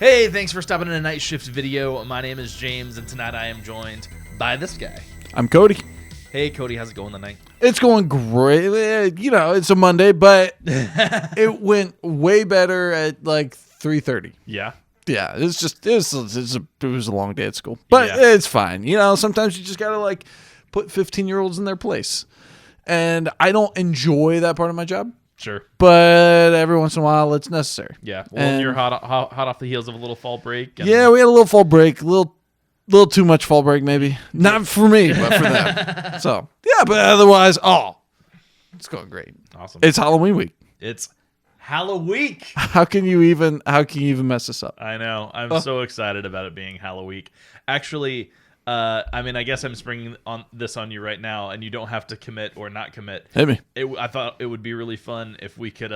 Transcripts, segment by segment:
Hey, thanks for stopping in a night shift video. My name is James, and tonight I am joined by this guy. I'm Cody. Hey, Cody, how's it going tonight? It's going great. You know, it's a Monday, but it went way better at like 3:30. Yeah. Yeah, it was a long day at school, but Yeah. it's fine. You know, sometimes you just gotta like put 15-year-olds in their place, and I don't enjoy that part of my job. Sure. But every once in a while, it's necessary. Yeah. Well, you're hot off the heels of a little fall break. And Yeah, we had a little fall break, a little too much fall break, maybe. Not for me, but for them. So yeah, but otherwise, it's going great. Awesome. It's Halloween week. It's Halloween. How can you even mess this up? I know. I'm so excited about it being Halloween. Actually, I guess I'm springing this on you right now, and you don't have to commit or not commit. Hit me. I thought it would be really fun if we could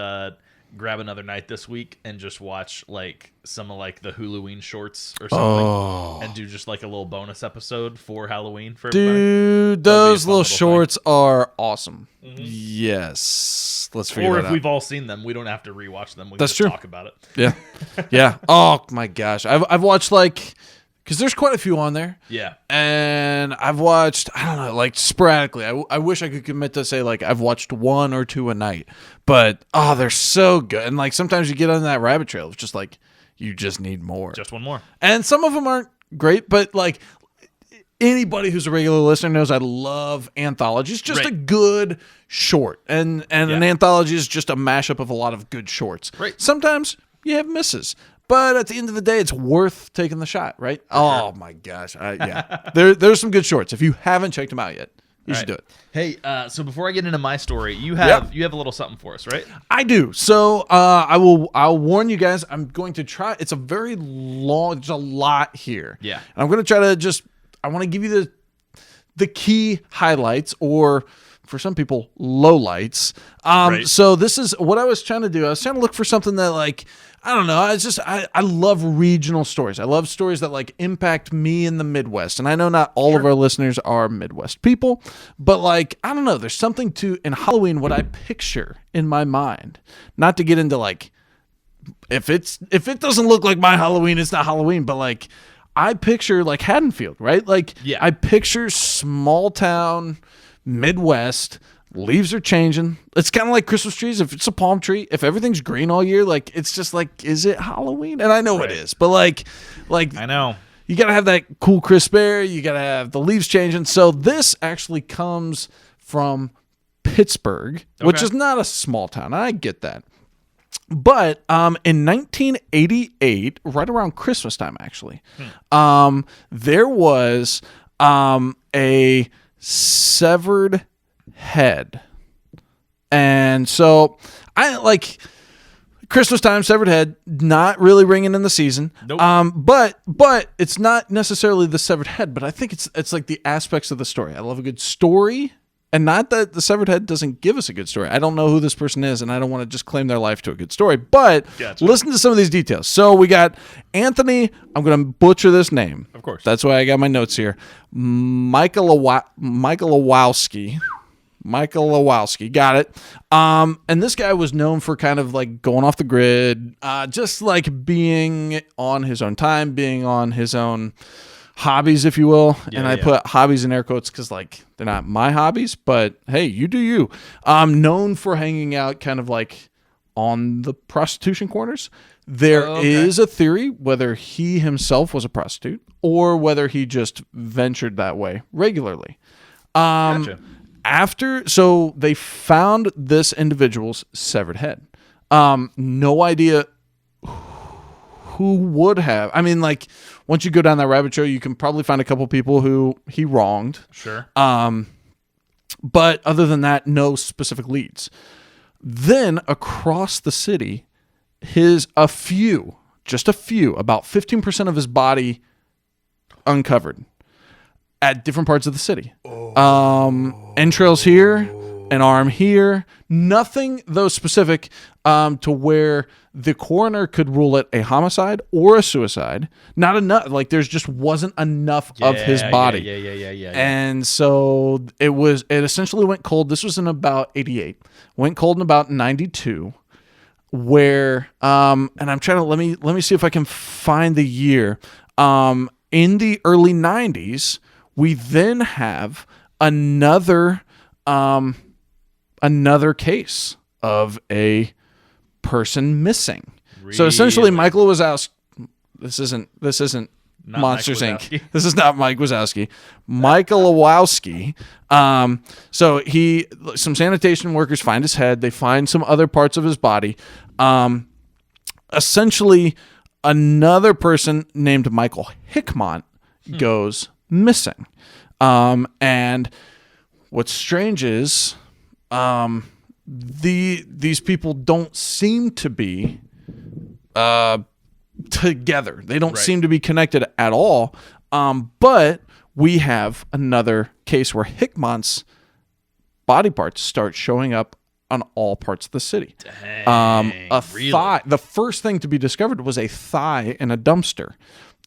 grab another night this week and just watch like some of like the Halloween shorts or something, and do just like a little bonus episode for Halloween for everybody. Dude, those little shorts thing. are awesome. Mm-hmm. Yes, let's figure that out. Or if we've all seen them, we don't have to rewatch them. We can That's just true. talk about it. Yeah, yeah. Oh my gosh, I've watched like. Because there's quite a few on there. Yeah. And I've watched, I don't know, like sporadically. I wish I could commit to say, like, I've watched one or two a night. But, they're so good. And, like, sometimes you get on that rabbit trail. It's just like, you just need more. Just one more. And some of them aren't great. But, like, anybody who's a regular listener knows I love anthologies. Just a good short. And an anthology is just a mashup of a lot of good shorts. Right. Sometimes you have misses. But at the end of the day, it's worth taking the shot, right? Oh, my gosh. Yeah. There's some good shorts. If you haven't checked them out yet, you should do it. Hey, so before I get into my story, you have a little something for us, right? I do. So I'll warn you guys, I'm going to try. It's a very long, there's a lot here. Yeah. And I'm going to try to I want to give you the key highlights, or for some people, lowlights. Right. So this is what I was trying to do. I was trying to look for something that, like, I don't know. I love regional stories. I love stories that like impact me in the Midwest. And I know not all of our listeners are Midwest people, but like, I don't know. There's something in Halloween, what I picture in my mind, not to get into like, if it doesn't look like my Halloween, it's not Halloween, but like I picture like Haddonfield, right? Like I picture small town Midwest. Leaves are changing. It's kind of like Christmas trees. If it's a palm tree, if everything's green all year, like it's just like, is it Halloween? And I know it is, but like I know you got to have that cool crisp air. You got to have the leaves changing. So this actually comes from Pittsburgh, which is not a small town. I get that. But in 1988, right around Christmas time, actually, there was a severed head. And so I like Christmas time, severed head, not really ringing in the season. Nope. But it's not necessarily the severed head, but I think it's like the aspects of the story. I love a good story, and not that the severed head doesn't give us a good story. I don't know who this person is, and I don't want to just claim their life to a good story, but listen to some of these details. So we got Anthony, I'm going to butcher this name. Of course. That's why I got my notes here. Michael Lewowski. Got it. And this guy was known for kind of like going off the grid, just like being on his own time, being on his own hobbies, if you will. And I put hobbies in air quotes because like they're not my hobbies, but hey, you do you. Known for hanging out kind of like on the prostitution corners. There is a theory whether he himself was a prostitute or whether he just ventured that way regularly. Gotcha. So they found this individual's severed head. No idea who would have. I mean, like, once you go down that rabbit trail, you can probably find a couple people who he wronged. Sure. But other than that, no specific leads. Then across the city, just a few, about 15% of his body uncovered at different parts of the city. Entrails here, an arm here. Nothing, though, specific to where the coroner could rule it a homicide or a suicide. Not enough. Like, there's just wasn't enough of his body. Yeah. And so it essentially went cold. This was in about 88. Went cold in about 92. where and I'm trying to let me see if I can find the year. In the early 90s, we then have another case of a person missing. So essentially, Really? Michael Wazowski. This isn't Not Monsters Mike Inc. Wazowski. This is not Mike Wazowski. Michael Wazowski. So some sanitation workers find his head. They find some other parts of his body. Essentially, another person named Michael Hickmont goes missing. And what's strange is these people don't seem to be together. They don't seem to be connected at all. But we have another case where Hickmont's body parts start showing up on all parts of the city. Dang, really? Thigh. The first thing to be discovered was a thigh in a dumpster.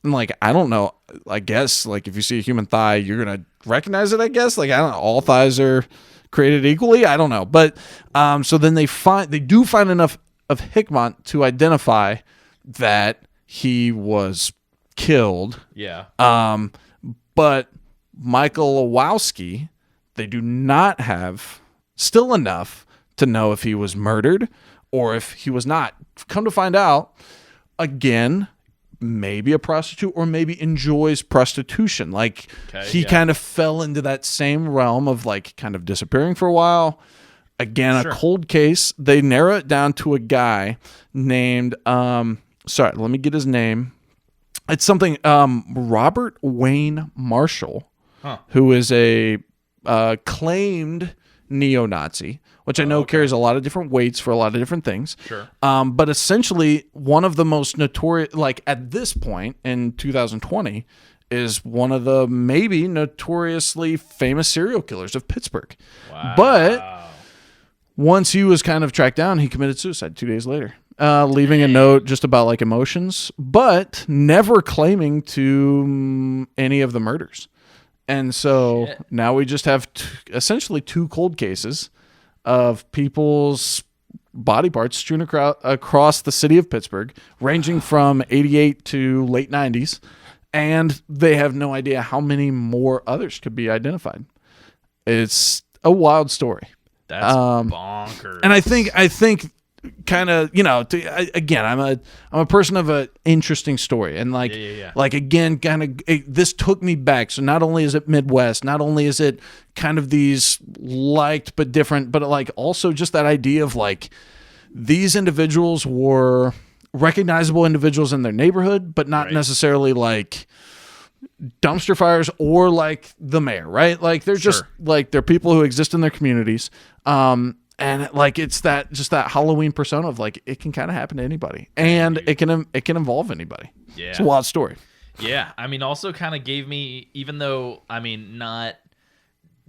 And like, I don't know, I guess like if you see a human thigh, you're going to recognize it, I guess. Like, I don't know, all thighs are created equally. I don't know. But so then they do find enough of Hickmont to identify that he was killed. Yeah. But Michael Wazowski, they do not have still enough to know if he was murdered or if he was not. Come to find out, again, maybe a prostitute or maybe enjoys prostitution. Like he kind of fell into that same realm of like kind of disappearing for a while. Again, a cold case. They narrow it down to a guy named, sorry, let me get his name. It's something, Robert Wayne Marshall, who is a claimed neo-Nazi, which I know carries a lot of different weights for a lot of different things. Sure. But essentially, one of the most notorious, like at this point in 2020, is one of the maybe notoriously famous serial killers of Pittsburgh. Wow. But once he was kind of tracked down, he committed suicide 2 days later. Leaving a note just about like emotions, but never claiming to any of the murders. And so now we just have essentially two cold cases of people's body parts strewn across the city of Pittsburgh, ranging from 88 to late 90s. And they have no idea how many more others could be identified. It's a wild story. That's bonkers. And I think kind of, you know, again, I'm a person of an interesting story, and like like again, kind of this took me back. So not only is it Midwest, not only is it kind of these liked but different, but like also just that idea of like these individuals were recognizable individuals in their neighborhood, but not necessarily like dumpster fires or like the mayor, right? Like they're just like they're people who exist in their communities. And like it's that just that Halloween persona of like it can kind of happen to anybody, and it can involve anybody. Yeah, it's a wild story. Yeah, I mean, also kind of gave me, even though I mean not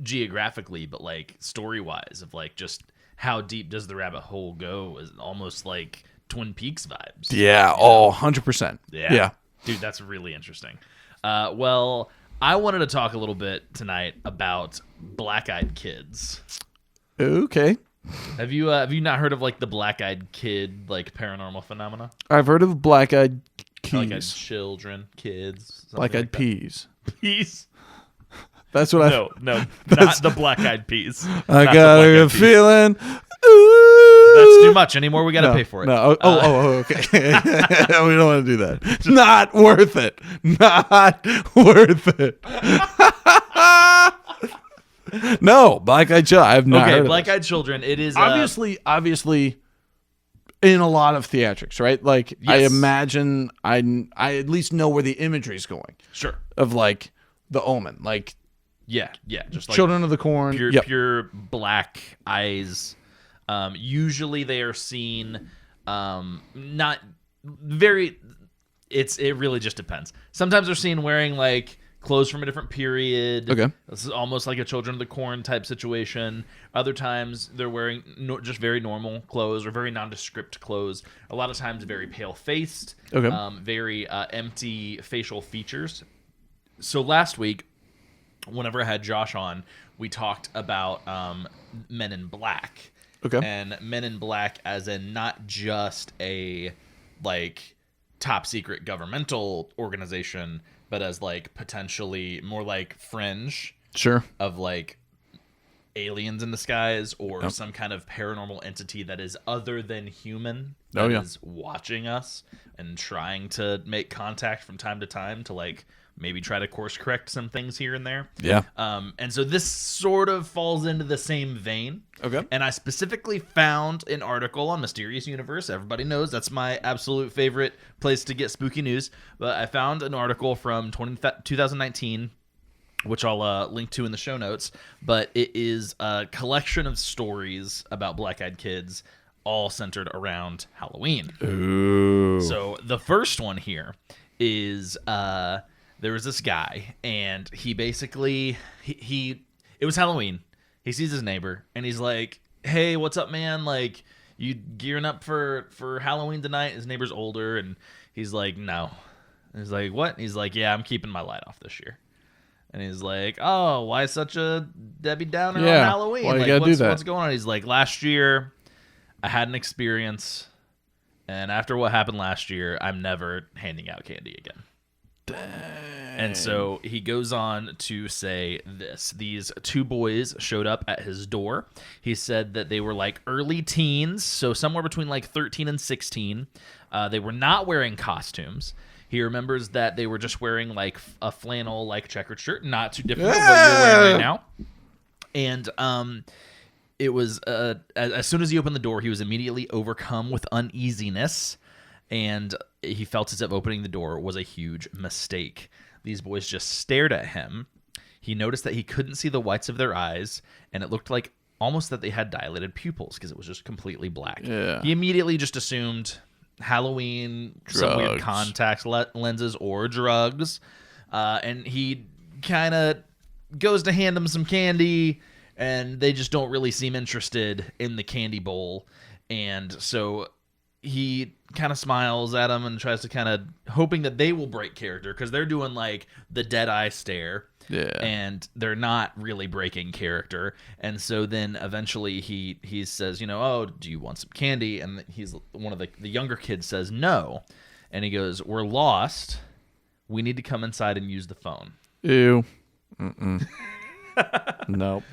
geographically, but like story wise, of like just how deep does the rabbit hole go? Is almost like Twin Peaks vibes. Yeah, 100%. Yeah, dude, that's really interesting. Well, I wanted to talk a little bit tonight about black-eyed kids. Okay. Have you not heard of like the black-eyed kid like paranormal phenomena? I've heard of black-eyed keys. Black-eyed children, kids. Black-eyed like peas. Peas? That's what No, not the black-eyed peas. I Not got the a black-eyed peas. feeling. That's too much anymore. We got to pay for it. No. Okay. We don't want to do that. Not worth it. Not worth it. No, black-eyed children. I have not heard of black-eyed children. It is obviously in a lot of theatrics, right? Like I imagine I at least know where the imagery is going. Sure. Of like The Omen, like just like Children of the Corn, pure black eyes. Usually they are seen not very. It really just depends. Sometimes they're seen wearing like clothes from a different period. Okay. This is almost like a Children of the Corn type situation. Other times they're wearing just very normal clothes or very nondescript clothes. A lot of times very pale-faced. Okay. Very empty facial features. So last week, whenever I had Josh on, we talked about Men in Black. Okay. And Men in Black as in not just a like top secret governmental organization, but as like potentially more like fringe Sure. of like aliens in the skies or some kind of paranormal entity that is other than human that is watching us and trying to make contact from time to time to like maybe try to course correct some things here and there. Yeah. And so this sort of falls into the same vein. Okay. And I specifically found an article on Mysterious Universe. Everybody knows that's my absolute favorite place to get spooky news. But I found an article from 2019, which I'll link to in the show notes. But it is a collection of stories about black-eyed kids, all centered around Halloween. Ooh. So the first one here is there was this guy, and he basically it was Halloween. He sees his neighbor, and he's like, "Hey, what's up, man? Like, you gearing up for Halloween tonight?" His neighbor's older, and he's like, "No." And he's like, "What?" He's like, "Yeah, I'm keeping my light off this year." And he's like, "Oh, why such a Debbie Downer on Halloween? Why you like, gotta do that? What's going on?" He's like, "Last year, I had an experience, and after what happened last year, I'm never handing out candy again." And so he goes on to say this. These two boys showed up at his door. He said that they were like early teens, so somewhere between like 13 and 16. They were not wearing costumes. He remembers that they were just wearing like a flannel like checkered shirt, not too different from what you're wearing right now. And it was as soon as he opened the door, he was immediately overcome with uneasiness, and he felt as if opening the door was a huge mistake. These boys just stared at him. He noticed that he couldn't see the whites of their eyes, and it looked like almost that they had dilated pupils because it was just completely black. Yeah. He immediately just assumed Halloween, some weird contact lenses, or drugs. And he kind of goes to hand them some candy, and they just don't really seem interested in the candy bowl. And so he kind of smiles at them and tries to kind of hoping that they will break character because they're doing like the dead eye stare. Yeah. And they're not really breaking character. And so then eventually he says, "Oh, do you want some candy?" And he's one of the younger kids says no. And he goes, "We're lost. We need to come inside and use the phone." Ew. Mm-mm. Nope.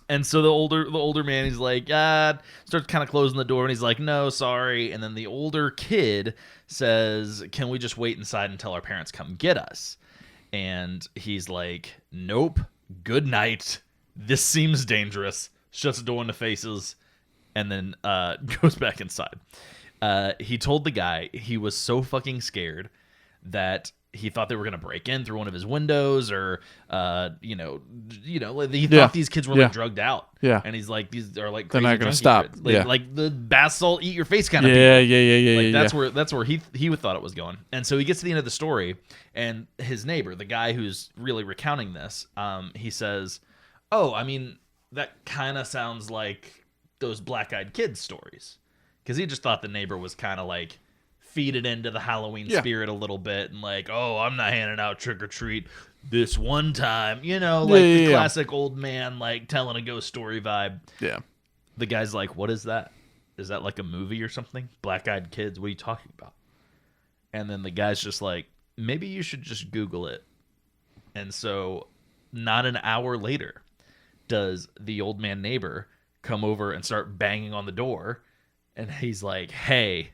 And so the older man, he's like, starts kind of closing the door, and he's like, "No, sorry." And then the older kid says, "Can we just wait inside until our parents come get us?" And he's like, "Nope. Good night. This seems dangerous." Shuts the door in the faces, and then goes back inside. He told the guy he was so fucking scared that he thought they were going to break in through one of his windows, or he thought these kids were like drugged out. Yeah. And he's like, these are like They're crazy not going to junkie stop. kids. Like, like the bath salt eat your face kind of people. Yeah. That's where he would thought it was going. And so he gets to the end of the story, and his neighbor, the guy who's really recounting this, he says, "Oh, I mean, that kind of sounds like those black-eyed kids stories," because he just thought the neighbor was kind of like feed it into the Halloween spirit a little bit, and like, "Oh, I'm not handing out trick or treat this one time," the classic old man like telling a ghost story vibe. Yeah. The guy's like, "What is that? Is that like a movie or something? Black-eyed kids? What are you talking about?" And then the guy's just like, "Maybe you should just Google it." And so not an hour later does the old man neighbor come over and start banging on the door, and he's like, "Hey,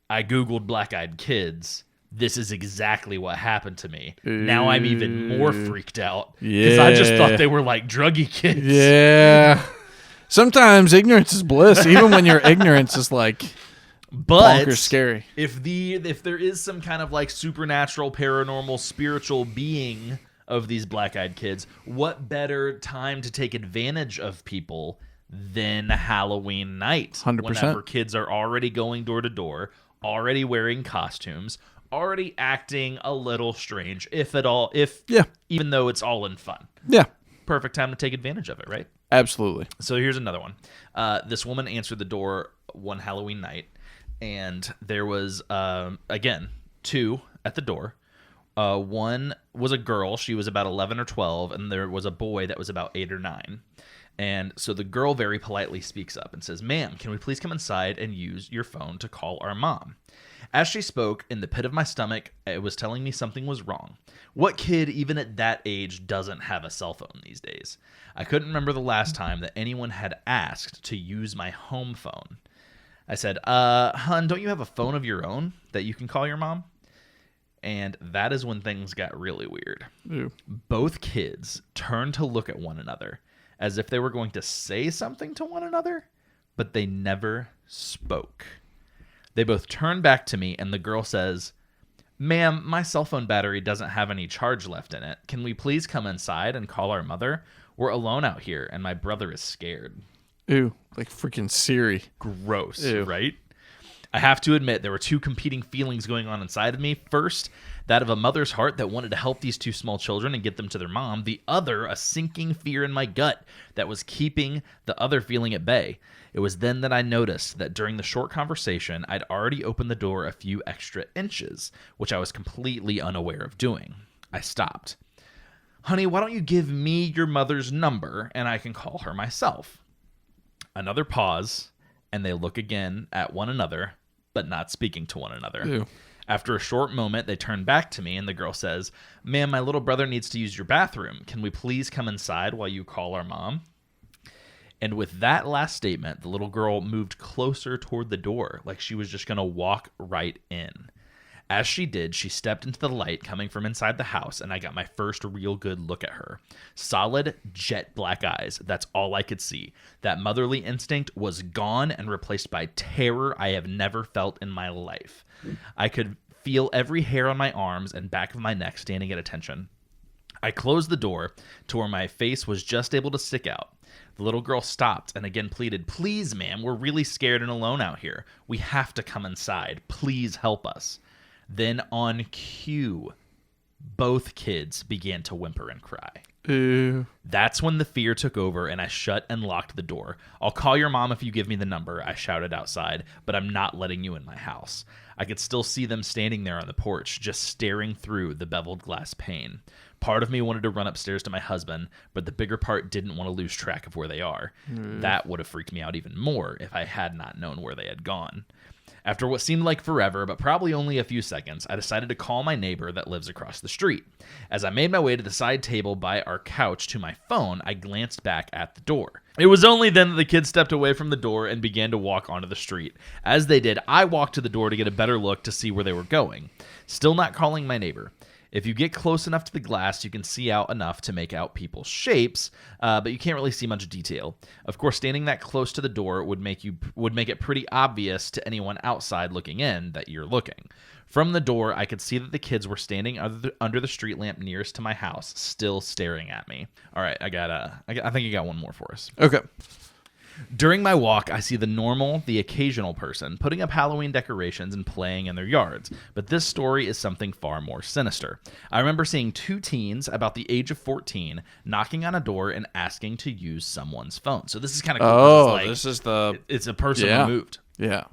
I Googled black-eyed kids. This is exactly what happened to me. Now I'm even more freaked out because I just thought they were like druggy kids." Yeah. Sometimes ignorance is bliss, even when your ignorance is like bonkers scary. If there is some kind of like supernatural, paranormal, spiritual being of these black-eyed kids, what better time to take advantage of people than Halloween night? 100%. Whenever kids are already going door to door, already wearing costumes, already acting a little strange, if at all, even though it's all in fun. Yeah. Perfect time to take advantage of it, right? Absolutely. So here's another one. This woman answered the door one Halloween night, and there was, again, two at the door. One was a girl. She was about 11 or 12, and there was a boy that was about 8 or 9. And so the girl very politely speaks up and says, "Ma'am, can we please come inside and use your phone to call our mom?" As she spoke, in the pit of my stomach, it was telling me something was wrong. What kid, even at that age, doesn't have a cell phone these days? I couldn't remember the last time that anyone had asked to use my home phone. I said, "Hun, don't you have a phone of your own that you can call your mom?" And that is when things got really weird. Ew. Both kids turned to look at one another as if they were going to say something to one another, but they never spoke. They both turn back to me, and the girl says, "Ma'am, my cell phone battery doesn't have any charge left in it. Can we please come inside and call our mother? We're alone out here, and my brother is scared." Ew. Like freaking Siri. Gross, Ew. right? I have to admit, there were two competing feelings going on inside of me. First, that of a mother's heart that wanted to help these two small children and get them to their mom. The other, a sinking fear in my gut that was keeping the other feeling at bay. It was then that I noticed that during the short conversation, I'd already opened the door a few extra inches, which I was completely unaware of doing. I stopped. "Honey, why don't you give me your mother's number and I can call her myself?" Another pause, and they look again at one another, but not speaking to one another. Ew. After a short moment, they turn back to me, and the girl says, "Ma'am, my little brother needs to use your bathroom. Can we please come inside while you call our mom?" And with that last statement, the little girl moved closer toward the door, like she was just going to walk right in. As she did, she stepped into the light coming from inside the house, and I got my first real good look at her. Solid, jet black eyes. That's all I could see. That motherly instinct was gone and replaced by terror I have never felt in my life. I could feel every hair on my arms and back of my neck standing at attention. I closed the door to where my face was just able to stick out. The little girl stopped and again pleaded, "Please, ma'am, we're really scared and alone out here. We have to come inside. Please help us." Then on cue, both kids began to whimper and cry. Ew. That's when the fear took over and I shut and locked the door. "I'll call your mom if you give me the number," I shouted outside, "but I'm not letting you in my house." I could still see them standing there on the porch, just staring through the beveled glass pane. Part of me wanted to run upstairs to my husband, but the bigger part didn't want to lose track of where they are. That would have freaked me out even more if I had not known where they had gone. After what seemed like forever, but probably only a few seconds, I decided to call my neighbor that lives across the street. As I made my way to the side table by our couch to my phone, I glanced back at the door. It was only then that the kids stepped away from the door and began to walk onto the street. As they did, I walked to the door to get a better look to see where they were going. Still not calling my neighbor. If you get close enough to the glass, you can see out enough to make out people's shapes, but you can't really see much detail. Of course, standing that close to the door would make it pretty obvious to anyone outside looking in that you're looking. From the door, I could see that the kids were standing under the street lamp nearest to my house, still staring at me. All right, I think I got one more for us. Okay. During my walk, I see the occasional person putting up Halloween decorations and playing in their yards, but this story is something far more sinister. I remember seeing two teens about the age of 14 knocking on a door and asking to use someone's phone. So this is kind of cool. Oh, like, this is the... It's a person Yeah. removed. Yeah.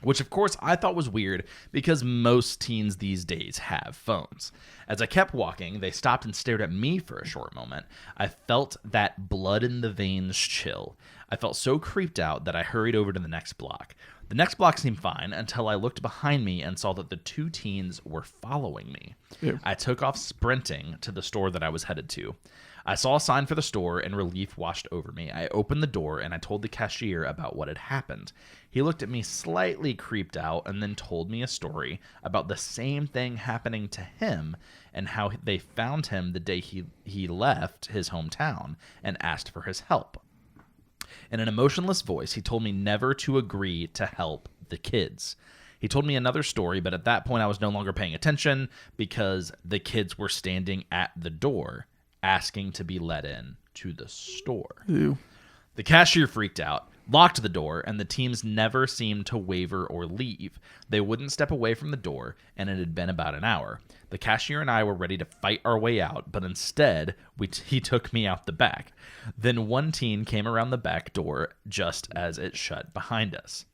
Which, of course, I thought was weird because most teens these days have phones. As I kept walking, they stopped and stared at me for a short moment. I felt that blood in the veins chill. I felt so creeped out that I hurried over to the next block. The next block seemed fine until I looked behind me and saw that the two teens were following me. Ew. I took off sprinting to the store that I was headed to. I saw a sign for the store and relief washed over me. I opened the door and I told the cashier about what had happened. He looked at me slightly creeped out and then told me a story about the same thing happening to him and how they found him the day he left his hometown and asked for his help. In an emotionless voice, he told me never to agree to help the kids. He told me another story, but at that point I was no longer paying attention because the kids were standing at the door asking to be let in to the store. Ew. The cashier freaked out, locked the door, and the teens never seemed to waver or leave. They wouldn't step away from the door, and it had been about an hour. The cashier and I were ready to fight our way out, but instead, he took me out the back. Then one teen came around the back door just as it shut behind us.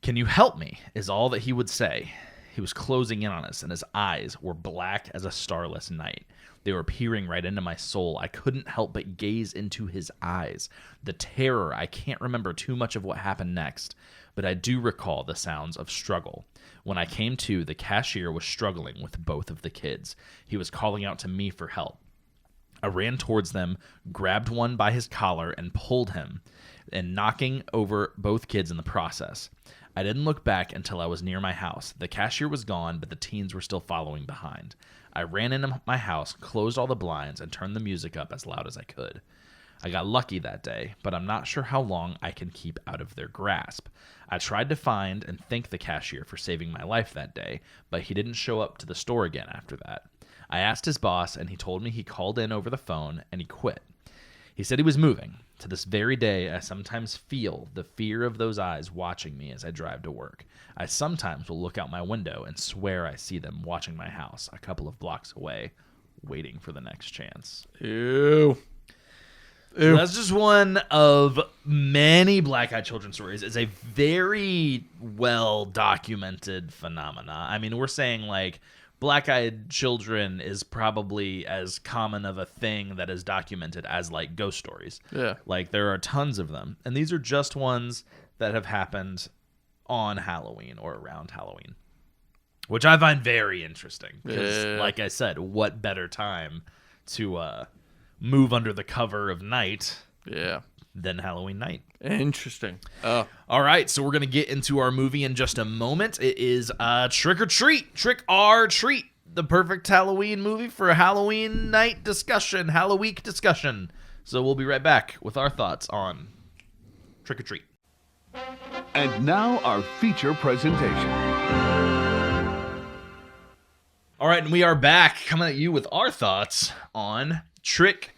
"Can you help me?" is all that he would say. He was closing in on us, and his eyes were black as a starless night. They were peering right into my soul. I couldn't help but gaze into his eyes. The terror, I can't remember too much of what happened next, but I do recall the sounds of struggle. When I came to, the cashier was struggling with both of the kids. He was calling out to me for help. I ran towards them, grabbed one by his collar, and pulled him, and knocking over both kids in the process. I didn't look back until I was near my house. The cashier was gone, but the teens were still following behind. I ran into my house, closed all the blinds, and turned the music up as loud as I could. I got lucky that day, but I'm not sure how long I can keep out of their grasp. I tried to find and thank the cashier for saving my life that day, but he didn't show up to the store again after that. I asked his boss, and he told me he called in over the phone, and he quit. He said he was moving. To this very day, I sometimes feel the fear of those eyes watching me as I drive to work. I sometimes will look out my window and swear I see them watching my house a couple of blocks away, waiting for the next chance. Ew. So that's just one of many black-eyed children stories. It's a very well-documented phenomena. I mean, we're saying, like, black-eyed children is probably as common of a thing that is documented as, like, ghost stories. Yeah. Like, there are tons of them. And these are just ones that have happened on Halloween or around Halloween, which I find very interesting. Because, like I said, what better time to move under the cover of night than Halloween night? Interesting. All right, so we're going to get into our movie in just a moment. It is Trick or Treat, Trick or Treat, the perfect Halloween movie for a Halloween night discussion, Halloween discussion. So we'll be right back with our thoughts on Trick or Treat. And now our feature presentation. All right, and we are back coming at you with our thoughts on Trick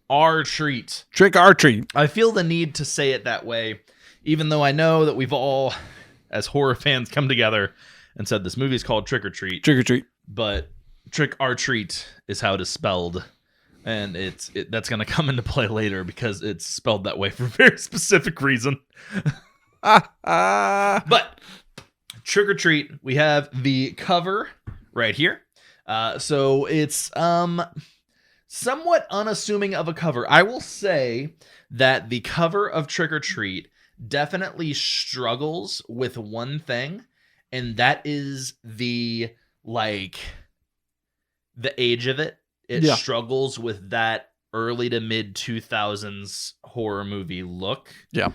or Treat. Trick or Treat. I feel the need to say it that way, even though I know that we've all, as horror fans, come together and said this movie is called Trick or Treat. Trick or Treat. But Trick or Treat is how it is spelled, and that's going to come into play later because it's spelled that way for a very specific reason. But Trick or Treat, we have the cover right here. So it's somewhat unassuming of a cover. I will say that the cover of Trick or Treat definitely struggles with one thing, and that is the age of it. It struggles with that early to mid 2000s horror movie look. Yeah.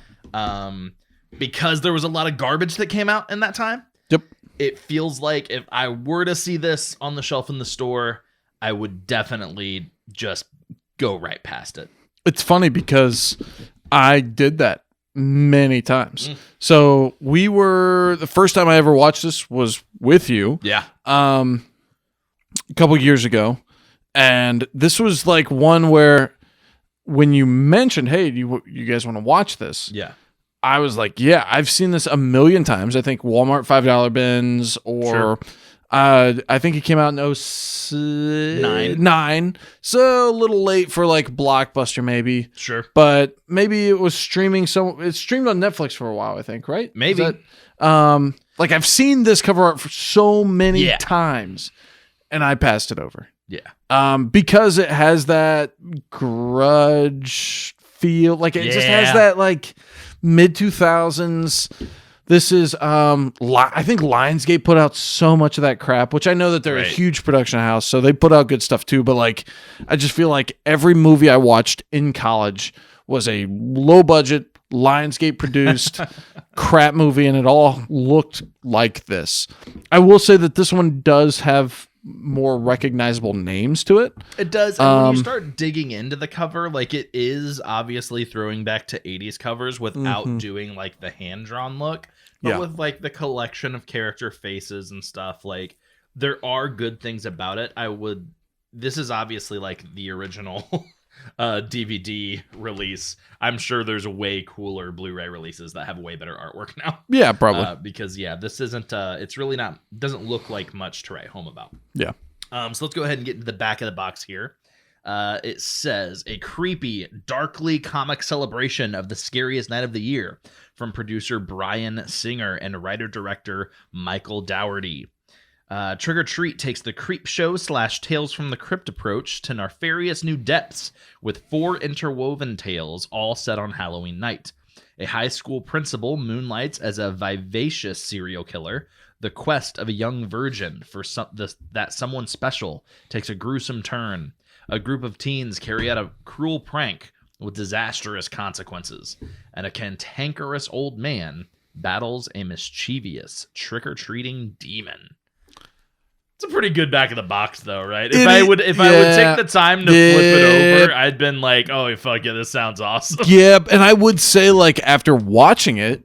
Because there was a lot of garbage that came out in that time. Yep. It feels like if I were to see this on the shelf in the store, I would definitely just go right past it. It's funny because I did that many times. So the first time I ever watched this was with you. Yeah. A couple years ago. And this was like one where when you mentioned, hey, you guys want to watch this? Yeah. I was like, yeah, I've seen this a million times. I think Walmart $5 bins or I think it came out in 09. So a little late for like Blockbuster maybe. Sure. But maybe it was streaming. It streamed on Netflix for a while, I think, right? Maybe. Like I've seen this cover art for so many times and I passed it over. Yeah. Because it has that grudge feel. Like it just has that like mid 2000s. This is I think Lionsgate put out so much of that crap, which I know that they're a huge production house, so they put out good stuff too, but like I just feel like every movie I watched in college was a low budget Lionsgate produced crap movie, and it all looked like this. I will say that this one does have more recognizable names to it. It does. And when you start digging into the cover, like it is obviously throwing back to 80s covers without doing like the hand-drawn look, but with like the collection of character faces and stuff. Like there are good things about it. This is obviously like the original DVD release. I'm sure there's way cooler Blu-ray releases that have way better artwork now. Yeah, probably. Because this isn't it's really not, doesn't look like much to write home about. Yeah. So let's go ahead and get into the back of the box here. It says a creepy, darkly comic celebration of the scariest night of the year from producer Brian Singer and writer-director Michael Dougherty. Trick or Treat takes the creep show / Tales from the Crypt approach to nefarious new depths with 4 interwoven tales all set on Halloween night. A high school principal moonlights as a vivacious serial killer. The quest of a young virgin for that someone special takes a gruesome turn. A group of teens carry out a cruel prank with disastrous consequences. And a cantankerous old man battles a mischievous trick-or-treating demon. It's a pretty good back of the box, though, right? If I would take the time to flip it over, I'd been like, "Oh, fuck yeah, this sounds awesome." Yeah, and I would say, like, after watching it,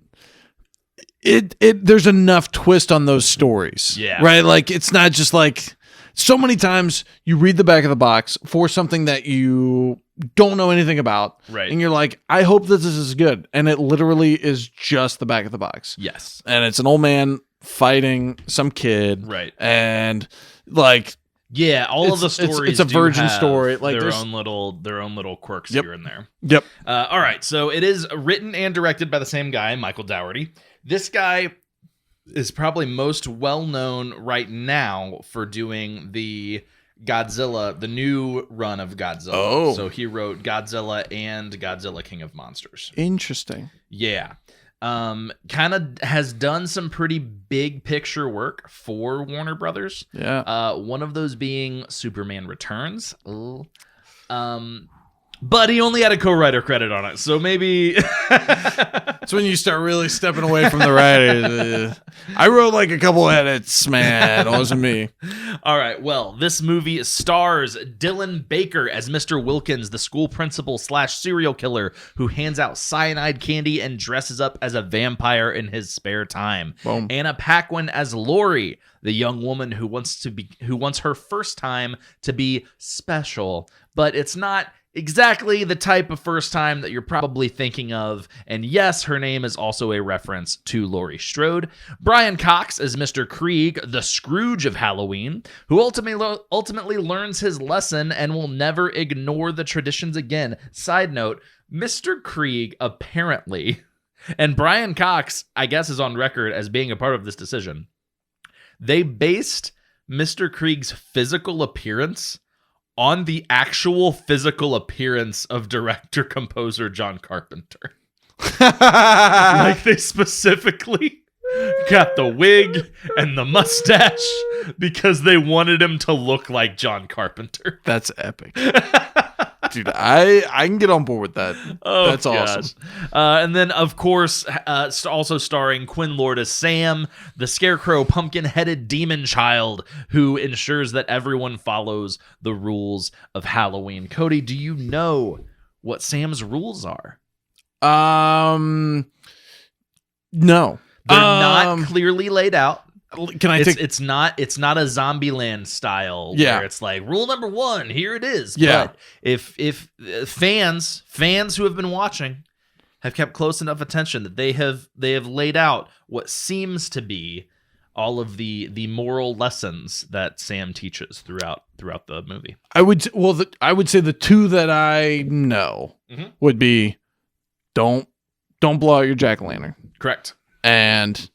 there's enough twist on those stories, right? Like, it's not just like so many times you read the back of the box for something that you don't know anything about, right? And you're like, "I hope that this is good," and it literally is just the back of the box. Yes, and it's an old man fighting some kid, right? And like, yeah, all of the stories. It's a virgin story, like their own little quirks here and there. Yep. All right, so it is written and directed by the same guy, Michael Dougherty. This guy is probably most well known right now for doing the Godzilla, the new run of Godzilla. Oh, so he wrote Godzilla and Godzilla King of Monsters. Interesting. Yeah. Kind of has done some pretty big picture work for Warner Brothers. Yeah. One of those being Superman Returns. But he only had a co-writer credit on it, so maybe it's when you start really stepping away from the writer. I wrote like a couple edits, man. It wasn't me. All right, well, this movie stars Dylan Baker as Mr. Wilkins, the school principal / serial killer who hands out cyanide candy and dresses up as a vampire in his spare time. Boom. Anna Paquin as Lori, the young woman who wants her first time to be special, but it's not exactly the type of first time that you're probably thinking of. And yes, her name is also a reference to Laurie Strode. Brian Cox as Mr. Krieg, the Scrooge of Halloween, who ultimately learns his lesson and will never ignore the traditions again. Side note, Mr. Krieg apparently, and Brian Cox, I guess, is on record as being a part of this decision, they based Mr. Krieg's physical appearance on the actual physical appearance of director-composer John Carpenter. Like, they specifically got the wig and the mustache because they wanted him to look like John Carpenter. That's epic. Dude, I can get on board with that. Oh, that's awesome. And then, of course, also starring Quinn Lord as Sam, the scarecrow pumpkin-headed demon child who ensures that everyone follows the rules of Halloween. Cody, do you know what Sam's rules are? No. They're not clearly laid out. Can I take? It's not a Zombieland style where it's like rule number 1, here it is. Yeah. But if fans who have been watching have kept close enough attention that they have laid out what seems to be all of the moral lessons that Sam teaches throughout the movie. I would say the 2 that I know would be don't blow out your jack-o'-lantern. Correct. And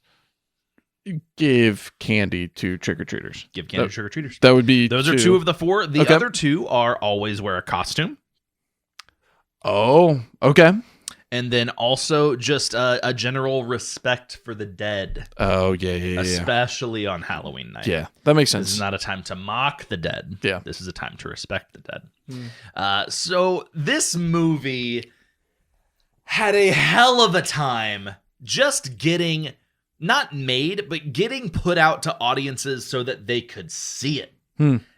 give candy to trick-or-treaters. Give candy to trick-or-treaters. That would be Those are 2 of the 4. The other 2 are always wear a costume. Oh, okay. And then also just a general respect for the dead. Oh, yeah. Especially on Halloween night. Yeah, that makes sense. This is not a time to mock the dead. Yeah. This is a time to respect the dead. So this movie had a hell of a time just getting, not made, but getting put out to audiences so that they could see it.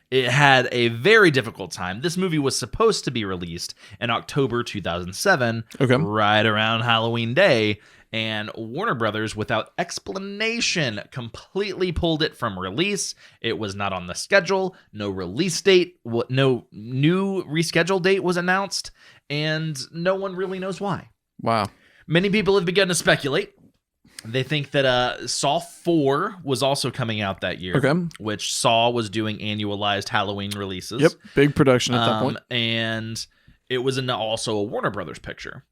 It had a very difficult time. This movie was supposed to be released in October 2007, right around Halloween Day, and Warner Brothers, without explanation, completely pulled it from release. It was not on the schedule. No release date, no new rescheduled date was announced, and no one really knows why. Wow. Many people have begun to speculate. They think that Saw 4 was also coming out that year, which Saw was doing annualized Halloween releases. Yep, big production at that point. And it was also a Warner Brothers picture.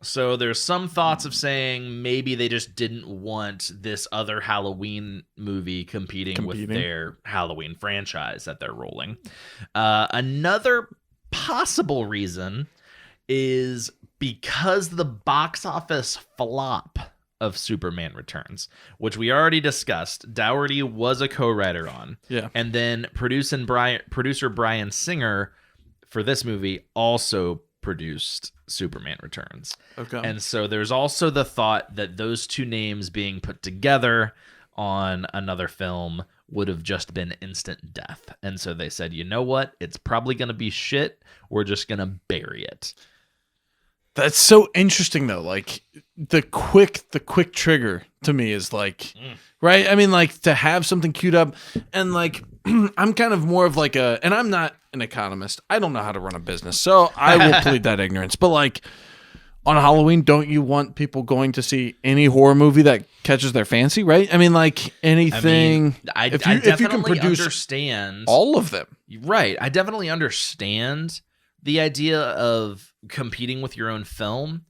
So there's some thoughts of saying maybe they just didn't want this other Halloween movie competing with their Halloween franchise that they're rolling. Another possible reason is because the box office flop of Superman Returns, which we already discussed, Dougherty was a co-writer on. Yeah. And then producer Bryan Singer for this movie also produced Superman Returns. Okay. And so there's also the thought that those two names being put together on another film would have just been instant death. And so they said, you know what? It's probably going to be shit. We're just going to bury it. That's so interesting though. Like the quick trigger to me is like, right? I mean, like to have something queued up and like, I'm kind of more of like and I'm not an economist. I don't know how to run a business. So I will plead that ignorance. But like on Halloween, don't you want people going to see any horror movie that catches their fancy, right? I mean, like anything. I if you can produce understand all of them. Right. I definitely understand the idea of competing with your own film,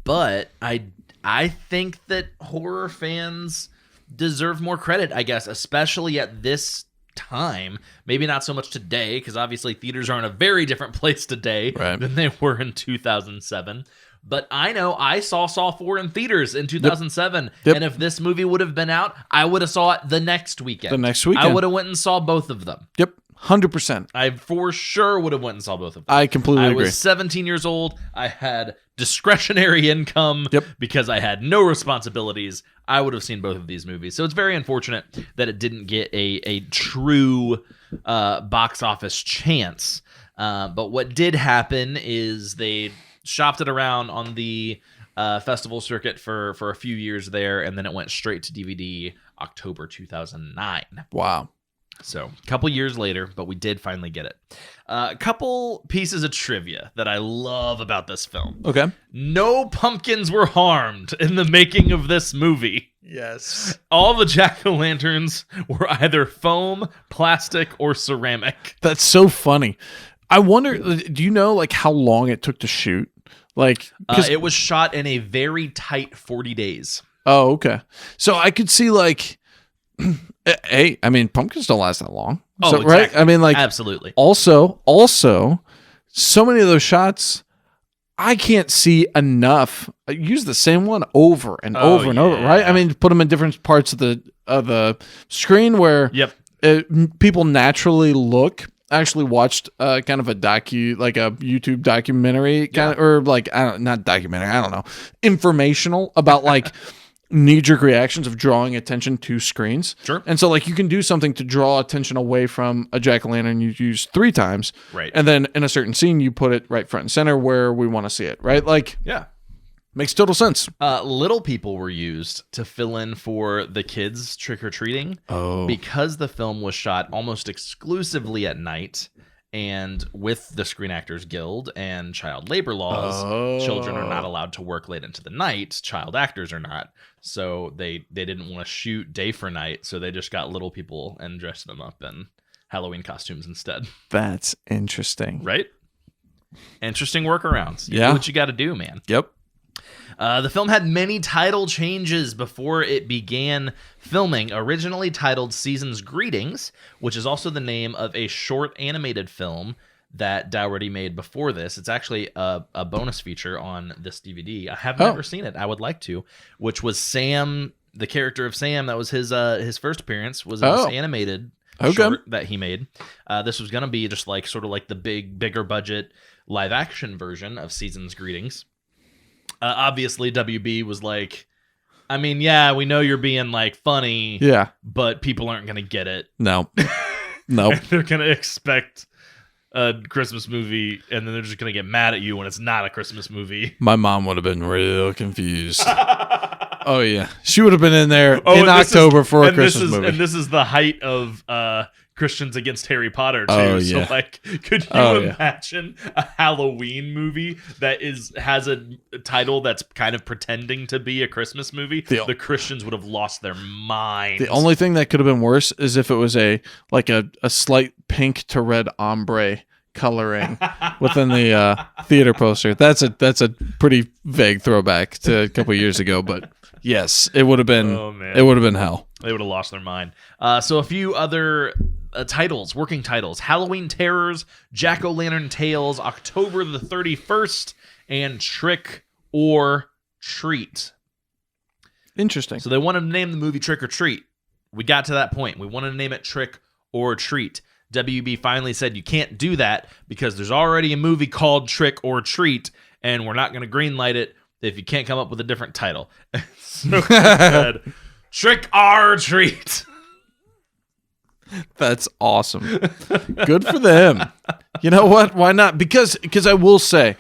but I think that horror fans deserve more credit, I guess, especially at this time. Maybe not so much today, because obviously theaters are in a very different place today than they were in 2007. But I know I saw Saw 4 in theaters in 2007, and if this movie would have been out, I would have saw it the next weekend. I would have went and saw both of them. Yep. 100%. I for sure would have went and saw both of them. I completely agree. I was 17 years old. I had discretionary income because I had no responsibilities. I would have seen both of these movies. So it's very unfortunate that it didn't get a true box office chance. But what did happen is they shopped it around on the festival circuit for a few years there, and then it went straight to DVD October 2009. Wow. So a couple years later, but we did finally get it. A couple pieces of trivia that I love about this film. Okay. No pumpkins were harmed in the making of this movie. Yes. All the jack-o'-lanterns were either foam, plastic, or ceramic. That's so funny. I wonder, do you know like how long it took to shoot? Like, it was shot in a very tight 40 days. Oh, okay. So I could see like, hey, I mean, pumpkins don't last that long. Oh, so, exactly. Right? I mean, like, absolutely. Also, so many of those shots, I can't see enough. I use the same one over and over and over, right? I mean, put them in different parts of the screen where people naturally look. I actually watched kind of a YouTube documentary, or like not documentary, I don't know, informational about like knee-jerk reactions of drawing attention to screens. Sure. And so like you can do something to draw attention away from a jack-o'-lantern you use 3 times. Right. And then in a certain scene you put it right front and center where we want to see it, right? Like makes total sense. Little people were used to fill in for the kids trick-or-treating because the film was shot almost exclusively at night. And with the Screen Actors Guild and child labor laws, children are not allowed to work late into the night. Child actors are not. So they didn't want to shoot day for night. So they just got little people and dressed them up in Halloween costumes instead. That's interesting. Right? Interesting workarounds. You do what you got to do, man. Yep. The film had many title changes before it began filming. Originally titled Season's Greetings, which is also the name of a short animated film that Dougherty made before this. It's actually a bonus feature on this DVD. I have never seen it. I would like to. Which was Sam, the character of Sam. That was his first appearance. Was in this animated short that he made. This was gonna be just like sort of like the bigger budget live action version of Season's Greetings. Obviously, WB was like, I mean, yeah, we know you're being like funny, but people aren't gonna get it. No. They're gonna expect a Christmas movie, and then they're just gonna get mad at you when it's not a Christmas movie. My mom would have been real confused. Oh yeah, she would have been in there in October for a Christmas movie. And this is the height of Christians Against Harry Potter too. Oh, So yeah. like, could you imagine a Halloween movie that has a title that's kind of pretending to be a Christmas movie? The Christians would have lost their minds. The only thing that could have been worse is if it was a slight pink to red ombre coloring within the theater poster. That's a pretty vague throwback to a couple years ago, but yes, it would have been. Oh, man. It would have been hell. They would have lost their mind. So a few other working titles: Halloween Terrors, Jack-O-Lantern Tales, October the 31st, and Trick or Treat. Interesting. So they wanted to name the movie Trick or Treat. We got to that point. We wanted to name it Trick or Treat. WB finally said you can't do that because there's already a movie called Trick or Treat, and we're not going to greenlight it if you can't come up with a different title. So we said Trick or Treat. That's awesome. Good for them. You know what? Why not? Because I will say,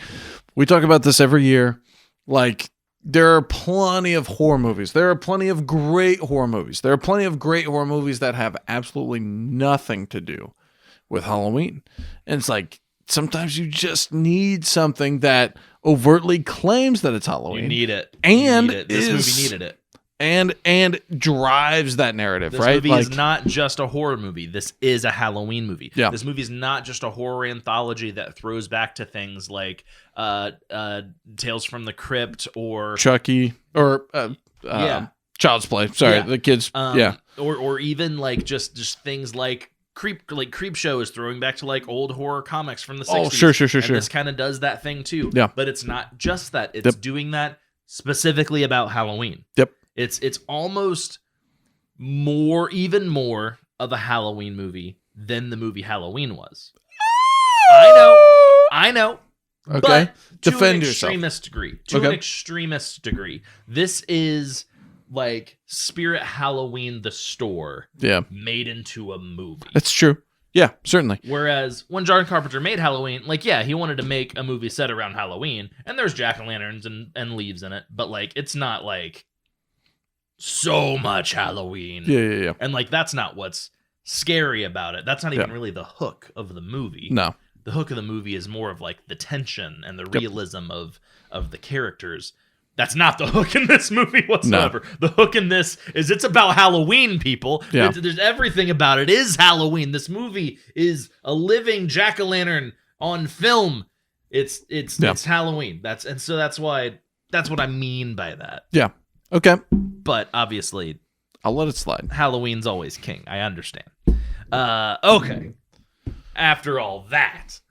we talk about this every year. Like, there are plenty of horror movies. There are plenty of great horror movies. There are plenty of great horror movies that have absolutely nothing to do with Halloween. And it's like, sometimes you just need something that overtly claims that it's Halloween. You need it. And you need it. This movie needed it. And drives that narrative, this right? This movie is not just a horror movie. This is a Halloween movie. Yeah. This movie is not just a horror anthology that throws back to things like Tales from the Crypt or Chucky or Child's Play. Sorry, the kids. Or even like just things like Creep Show is throwing back to like old horror comics from the 60s. Oh, sure. And this kind of does that thing too. Yeah. But it's not just that. It's doing that specifically about Halloween. Yep. It's almost even more of a Halloween movie than the movie Halloween was. I know. Okay. But Defend to yourself. an extremist degree. This is like Spirit Halloween the store made into a movie. That's true. Yeah, certainly. Whereas when John Carpenter made Halloween, he wanted to make a movie set around Halloween, and there's jack-o'-lanterns and leaves in it, but it's not so much Halloween. Yeah. And that's not what's scary about it. That's not even really the hook of the movie. No. The hook of the movie is more of the tension and the realism of the characters. That's not the hook in this movie whatsoever. No. The hook in this is it's about Halloween, people. Yeah. There's everything about it is Halloween. This movie is a living jack-o'-lantern on film. It's Halloween. That's what I mean by that. Yeah. Okay. But obviously, I'll let it slide. Halloween's always king. I understand. Okay. After all that,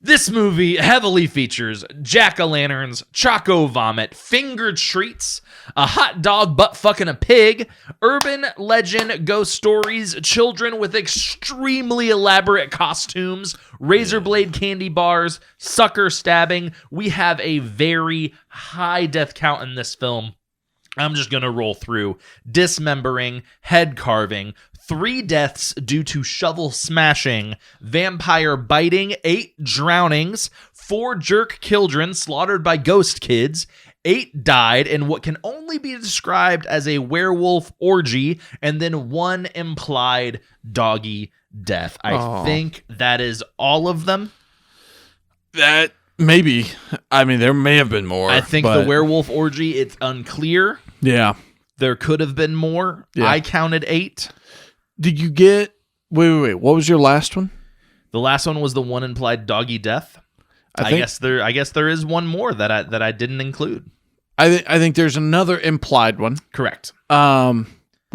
this movie heavily features jack-o'-lanterns, choco vomit, finger treats, a hot dog butt fucking a pig, urban legend ghost stories, children with extremely elaborate costumes, razor blade candy bars, sucker stabbing. We have a very high death count in this film. I'm just going to roll through: dismembering, head carving, 3 deaths due to shovel smashing, vampire biting, 8 drownings, 4 jerk children slaughtered by ghost kids, 8 died in what can only be described as a werewolf orgy, and then 1 implied doggy death. I think that is all of them. That maybe. I mean, there may have been more. I think the werewolf orgy, it's unclear. Yeah. There could have been more. Yeah. I counted 8. Did you get... Wait. What was your last one? The last one was the 1 implied doggy death. I guess there is one more that I didn't include. I think there's another implied one. Correct. We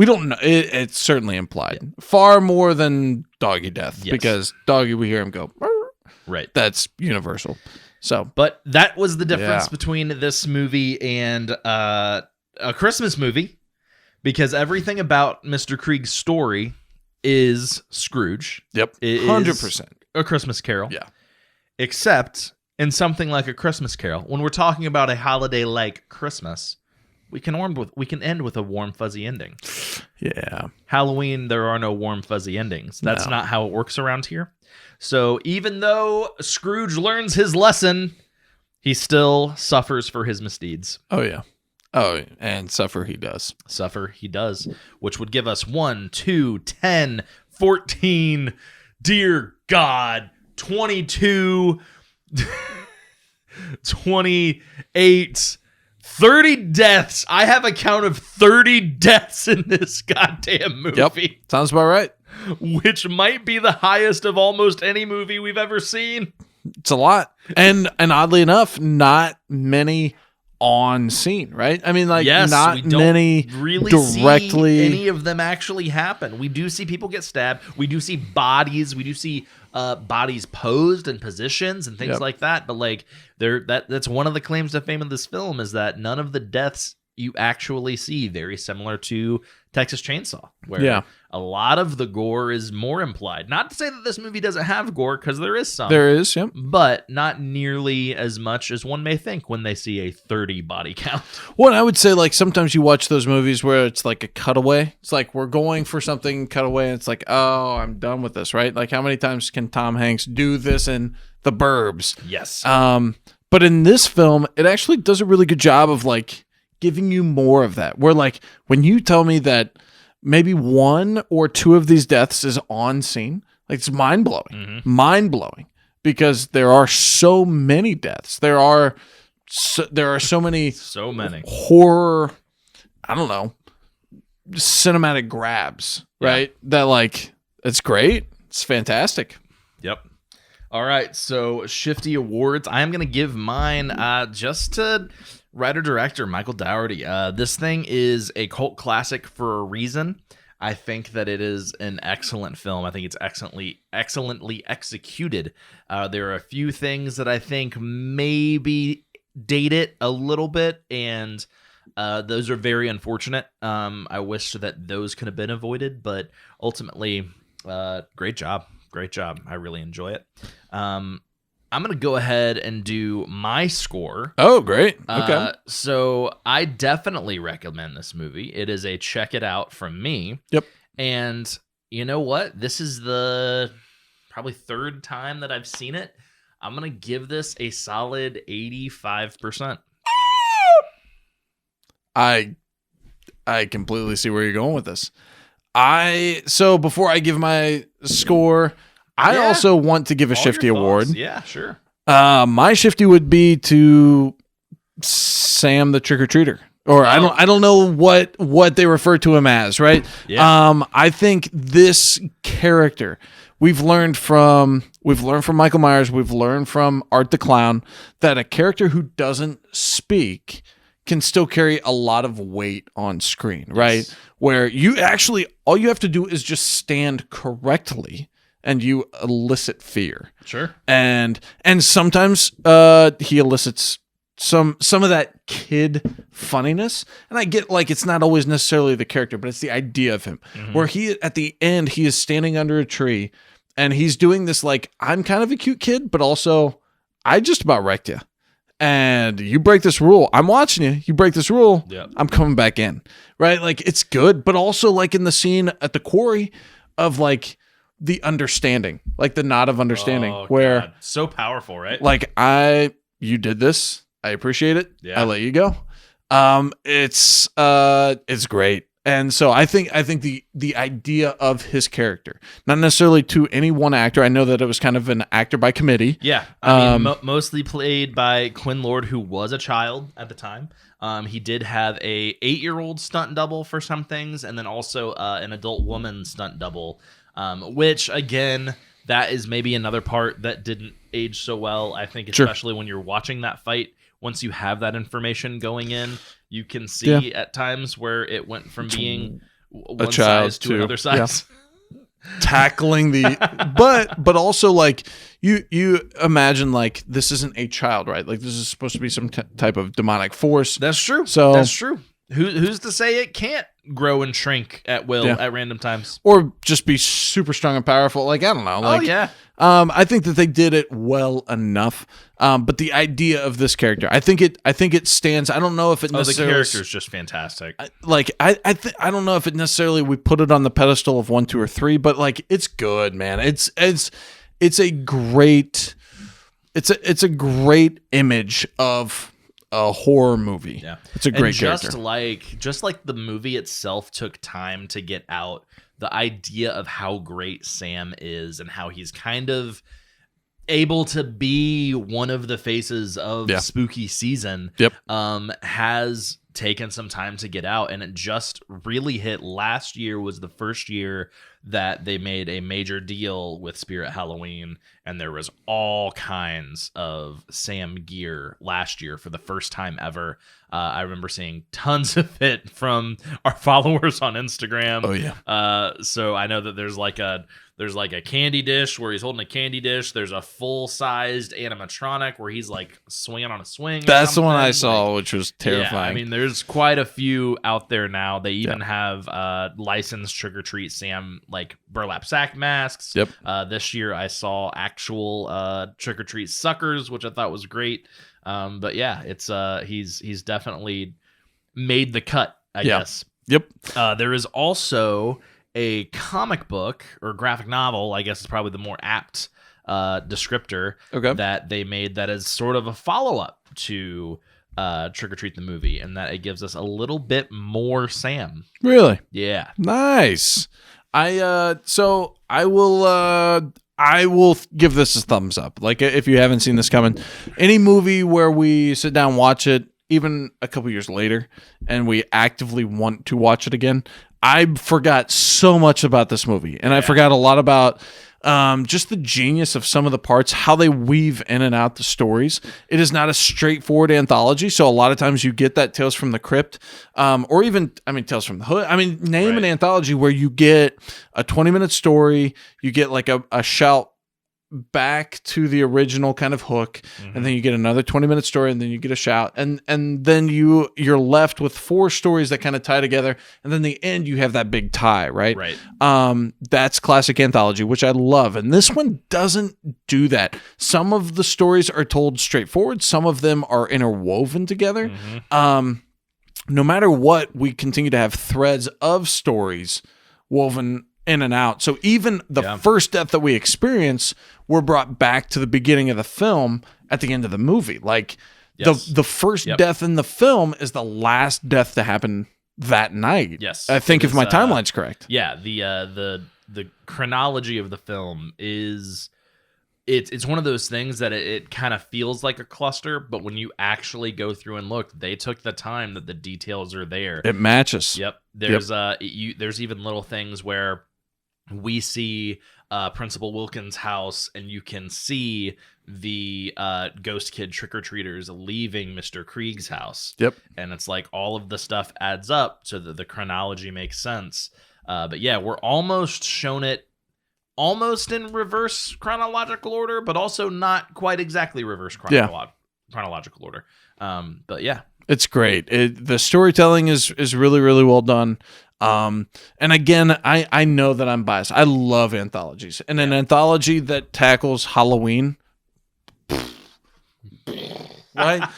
don't know. It's certainly implied. Yeah. Far more than doggy death. Yes. Because doggy, we hear him go... Right. That's universal. So, but that was the difference between this movie and a Christmas movie, because everything about Mr. Krieg's story is Scrooge. Yep. 100%. A Christmas Carol. Yeah. Except in something like A Christmas Carol, when we're talking about a holiday like Christmas, we can end with a warm fuzzy ending. Yeah. Halloween, there are no warm fuzzy endings. That's not how it works around here. So even though Scrooge learns his lesson, he still suffers for his misdeeds. Oh, yeah. Oh, and suffer he does. Suffer he does, which would give us 1, 2, 10, 14, dear God, 22, 28, 30 deaths. I have a count of 30 deaths in this goddamn movie. Yep. Sounds about right. which might be the highest of almost any movie we've ever seen. It's a lot. And oddly enough, not many on scene, right? I mean, like, Yes, not we don't many really directly. see any of them actually happen. We do see people get stabbed. We do see bodies. We do see bodies posed in positions and things like that. But like, that's one of the claims to fame of this film is that none of the deaths you actually see, very similar to Texas Chainsaw, where a lot of the gore is more implied. Not to say that this movie doesn't have gore, because there is some. There is, yep. But not nearly as much as one may think when they see a 30 body count. Well, I would say, like, sometimes you watch those movies where it's like a cutaway. It's like, we're going for something, cutaway, and it's like, oh, I'm done with this, right? Like, how many times can Tom Hanks do this in The Burbs? Yes. But in this film, it actually does a really good job of, like, giving you more of that. Where, like, when you tell me that maybe one or two of these deaths is on scene, like, it's mind-blowing. Mind-blowing. Because there are so many deaths. There are so many horror, I don't know, cinematic grabs, right? That, like, it's great. It's fantastic. Yep. All right, so Shifty Awards. I am going to give mine just to writer-director Michael Dougherty. This thing is a cult classic for a reason. I think that it is an excellent film. I think it's excellently executed. There are a few things that I think maybe date it a little bit, and those are very unfortunate. I wish that those could have been avoided, but ultimately, great job. Great job. I really enjoy it. I'm going to go ahead and do my score. Oh, great. Okay. So I definitely recommend this movie. It is a check it out from me. Yep. And you know what? This is the probably third time that I've seen it. I'm going to give this a solid 85%. I completely see where you're going with this. So before I give my score, I also want to give a Shifty award. Yeah, sure. My Shifty would be to Sam the Trick-or-Treater. Or I don't know what they refer to him as, right? Yeah. I think this character we've learned from Michael Myers, we've learned from Art the Clown that a character who doesn't speak can still carry a lot of weight on screen, right? Yes. Where you actually all you have to do is just stand correctly and you elicit fear. Sure. And sometimes he elicits some of that kid funniness. And I get, like, it's not always necessarily the character, but it's the idea of him. Where he at the end he is standing under a tree and he's doing this, like, I'm kind of a cute kid, but also I just about wrecked you. And you break this rule. I'm watching you. You break this rule. Yep. I'm coming back in. Right? Like, it's good, but also, like, in the scene at the quarry of, like, the understanding, like the nod of understanding, where God. So powerful, right? Like, you did this. I appreciate it. Yeah. I let you go. It's great. And so I think the idea of his character, not necessarily to any one actor. I know that it was kind of an actor by committee. Yeah. I mean, mostly played by Quinn Lord, who was a child at the time. He did have a 8-year-old stunt double for some things, and then also an adult woman stunt double, which, again, that is maybe another part that didn't age so well. I think especially when you're watching that fight, once you have that information going in, you can see at times where it went from being one size to another size. Yeah. Tackling the but also, like, you imagine, like, this isn't a child, right? Like, this is supposed to be some type of demonic force. That's true. So that's true. Who's to say it can't grow and shrink at will at random times, or just be super strong and powerful? Like, I don't know. Like, I think that they did it well enough. But the idea of this character, I think it stands. I don't know if it necessarily. The character's just fantastic. I don't know if it necessarily we put it on the pedestal of 1, 2, or 3, but, like, it's good, man. It's a great image of a horror movie. Yeah, it's a great character. Just like the movie itself took time to get out the idea of how great Sam is and how he's kind of able to be one of the faces of spooky season. Yep. Has taken some time to get out, and it just really hit. Last year was the first year that they made a major deal with Spirit Halloween, and there was all kinds of Sam gear last year for the first time ever. I remember seeing tons of it from our followers on Instagram. Oh yeah. So I know that there's like a candy dish where he's holding a candy dish. There's a full-sized animatronic where he's like swinging on a swing. That's the one I saw, which was terrifying. Yeah, I mean, there's quite a few out there now. They even have licensed Trick or Treat Sam like burlap sack masks. Yep. This year I saw actual Trick or Treat suckers, which I thought was great. But yeah, it's he's definitely made the cut, I guess. Yep. There is also a comic book or graphic novel, I guess is probably the more apt descriptor, that they made that is sort of a follow-up to Trick or Treat the movie, and that it gives us a little bit more Sam. Really? Yeah. Nice. I will give this a thumbs up. Like, if you haven't seen this coming, any movie where we sit down, watch it, even a couple years later, and we actively want to watch it again, I forgot so much about this movie, and I forgot a lot about just the genius of some of the parts, how they weave in and out the stories. It is not a straightforward anthology, so a lot of times you get that Tales from the Crypt, or even, Tales from the Hood. Name an anthology where you get a 20-minute story, you get like a shout back to the original kind of hook, and then you get another 20-minute story, and then you get a shout, and then you're left with 4 stories that kind of tie together, and then the end you have that big tie, right? That's classic anthology, which I love, and this one doesn't do that. Some of the stories are told straightforward, some of them are interwoven together. No matter what, we continue to have threads of stories woven in and out. So even the first death that we experience, we're brought back to the beginning of the film at the end of the movie. Like the first death in the film is the last death to happen that night. Yes. I think if my timeline's correct. Yeah. The chronology of the film is it's one of those things that it kind of feels like a cluster, but when you actually go through and look, they took the time that the details are there. It matches. Yep. There's there's even little things where we see Principal Wilkins' house, and you can see the ghost kid trick-or-treaters leaving Mr. Krieg's house. Yep. And it's like all of the stuff adds up so that the chronology makes sense. But yeah, we're almost shown it almost in reverse chronological order, but also not quite exactly reverse chronological order. But yeah. It's great. The storytelling is really, really well done. And again, I know that I'm biased. I love anthologies. And an anthology that tackles Halloween, right?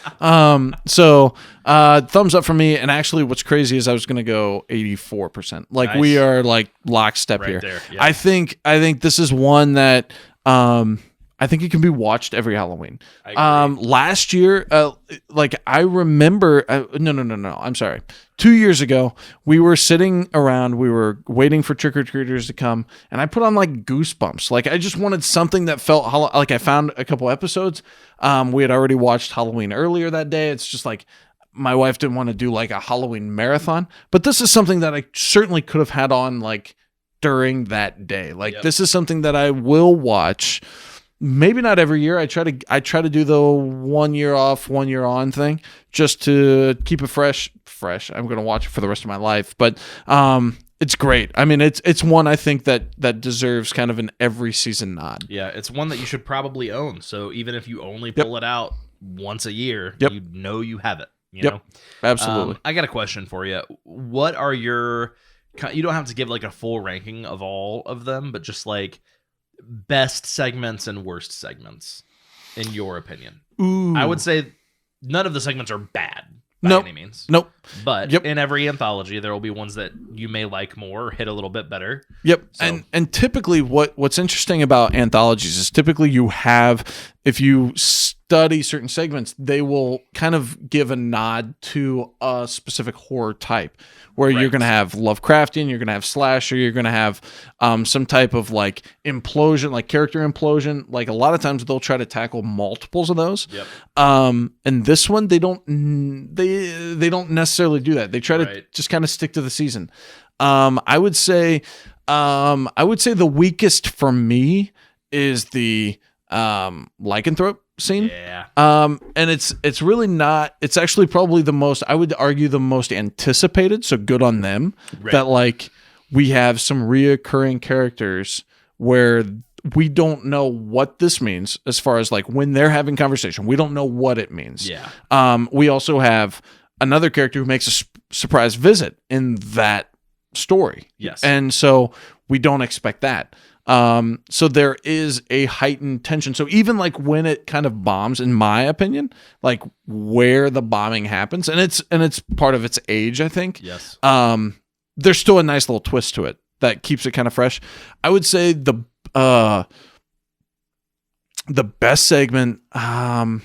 So thumbs up for me. And actually what's crazy is I was going to go 84%. Like nice. We are like lockstep right here. There, yeah. I think this is one that I think it can be watched every Halloween. Last year, I remember, no. I'm sorry. 2 years ago, we were sitting around, we were waiting for trick-or-treaters to come, and I put on like Goosebumps. Like I just wanted something that felt like I found a couple episodes. We had already watched Halloween earlier that day. It's just like my wife didn't want to do like a Halloween marathon, but this is something that I certainly could have had on like during that day. Like this is something that I will watch. Maybe not every year. I try to do the 1 year off, 1 year on thing just to keep it fresh. I'm going to watch it for the rest of my life, but it's great. I mean, it's one I think that deserves kind of an every season nod. Yeah, it's one that you should probably own. So even if you only pull it out once a year, you know you have it. You know? Absolutely. I got a question for you. What are your? You don't have to give like a full ranking of all of them, but just like best segments and worst segments in your opinion. Ooh. I would say none of the segments are bad by any means. Nope. But in every anthology there will be ones that you may like more or hit a little bit better. Yep. So. And typically what's interesting about anthologies is typically you have, if you study certain segments, they will kind of give a nod to a specific horror type where you're going to have Lovecraftian, you're going to have slasher, you're going to have some type of like implosion, like character implosion. Like a lot of times they'll try to tackle multiples of those. Yep. And this one, they don't necessarily do that. They try to just kind of stick to the season. I would say I would say the weakest for me is the lycanthrope scene. Yeah. And it's really not. It's actually probably the most. I would argue the most anticipated. So good on them that like we have some reoccurring characters where we don't know what this means as far as like when they're having conversation. We don't know what it means. Yeah. We also have another character who makes a surprise visit in that story. Yes. And so we don't expect that. So there is a heightened tension. So even like when it kind of bombs, in my opinion, like where the bombing happens, and it's part of its age, I think. Yes. There's still a nice little twist to it that keeps it kind of fresh. I would say the best segment, I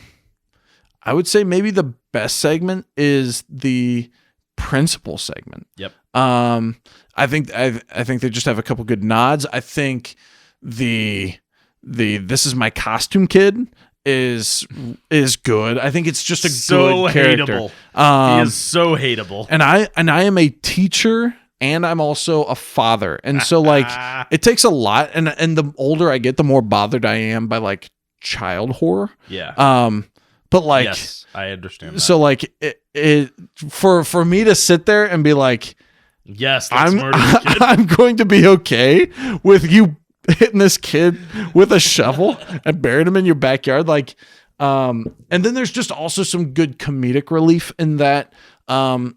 would say maybe the best segment is the principal segment. Yep. I think they just have a couple good nods. I think the this is my costume kid is good. I think it's just a good character. Hateable. He is so hateable. And I am a teacher and I'm also a father. And so like it takes a lot, and the older I get, the more bothered I am by like child horror. Yeah. But like, yes, I understand that. So like it for me to sit there and be like, yes, let's murder this kid. I'm going to be okay with you hitting this kid with a shovel and burying him in your backyard. Like, and then there's just also some good comedic relief in that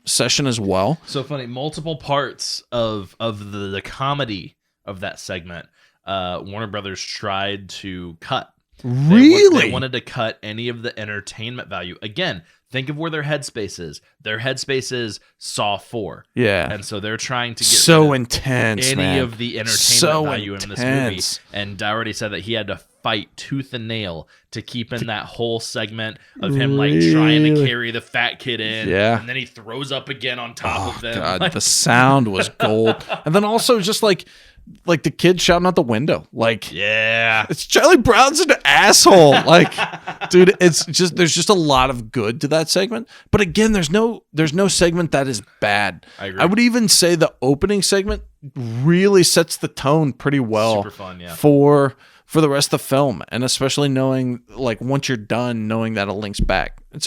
session as well. So funny, multiple parts of the comedy of that segment, Warner Brothers tried to cut. Really? They wanted to cut any of the entertainment value. Again, think of where their headspace is. Their headspace is Saw 4. Yeah. And so they're trying to get so intense, any man. of the entertainment So value in this intense. movie. And I already said that he had to fight tooth and nail to keep in that whole segment of him like trying to carry the fat kid in. Yeah. And then he throws up again on top of them. God, Like, the sound was gold. And then also just like the kid shouting out the window. Like, yeah. it's Charlie Brown's an asshole. Like, dude, it's just there's just a lot of good to that segment. But again, there's no segment that is bad. I agree. I would even say the opening segment really sets the tone pretty well. Super fun, yeah. For the rest of the film, and especially knowing like once you're done, knowing that it links back. It's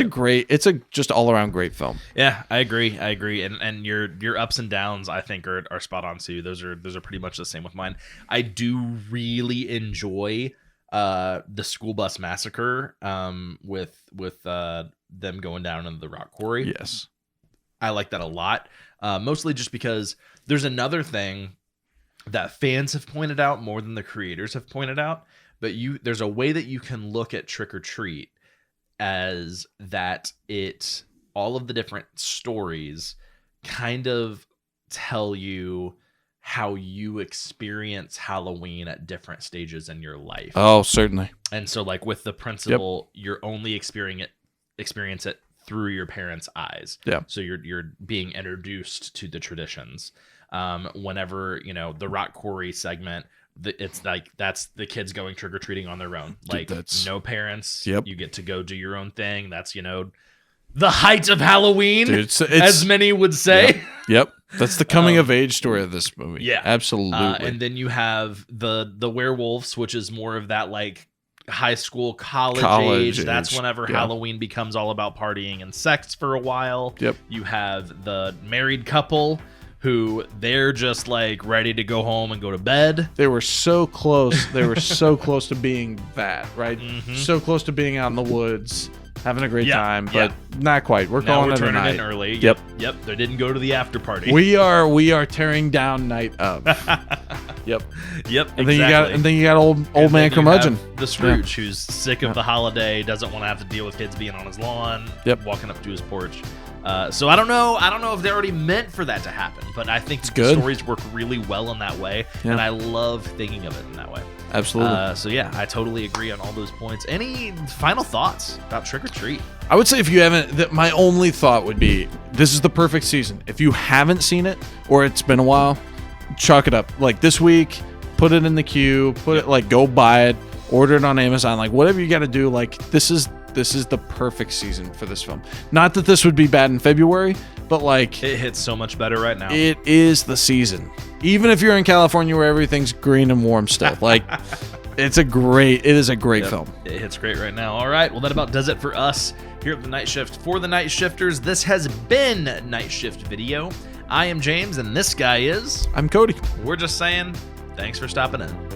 a just all around great film. Yeah, I agree. And your ups and downs, I think, are spot on too. Those are pretty much the same with mine. I do really enjoy the school bus massacre with them going down into the rock quarry. Yes, I like that a lot. Mostly just because there's another thing that fans have pointed out more than the creators have pointed out, but there's a way that you can look at Trick or Treat as that all of the different stories kind of tell you how you experience Halloween at different stages in your life. Oh, certainly. And so like with the principal, you're only experience it through your parents' eyes. Yeah. So you're being introduced to the traditions. Whenever, the rock quarry segment, it's like that's the kids going trick-or-treating on their own. Like, no parents. Yep. You get to go do your own thing. That's, the height of Halloween, dude, it's, as many would say. Yep. That's the coming of age story of this movie. Yeah. Absolutely. And then you have the werewolves, which is more of that like high school, college age. That's whenever Halloween becomes all about partying and sex for a while. Yep. You have the married couple who they're just like ready to go home and go to bed. They were so close. They were so close to being that, right? Mm-hmm. So close to being out in the woods, having a great time, but not quite. We're now calling we're it a turning night. in early. Yep. They didn't go to the after party. We are tearing down night of. Yep. Yep. And then you got old man curmudgeon. The Scrooge, who's sick of the holiday, doesn't want to have to deal with kids being on his lawn. Yep. Walking up to his porch. So I don't know if they're already meant for that to happen, but I think the stories work really well in that way, and I love thinking of it in that way. Absolutely. So yeah, I totally agree on all those points. Any final thoughts about Trick or Treat? I would say if you haven't, my only thought would be this is the perfect season. If you haven't seen it or it's been a while, chalk it up. Like this week, put it in the queue, go buy it, order it on Amazon, like whatever you got to do. Like this is the perfect season for this film. Not that this would be bad in February, but like it hits so much better right now. It is the season. Even if you're in California where everything's green and warm still. Like, it is a great film. It hits great right now. All right, well, that about does it for us here at the Night Shift. For the Night Shifters, this has been Night Shift Video. I am James, and this guy is... I'm Cody. We're just saying, thanks for stopping in.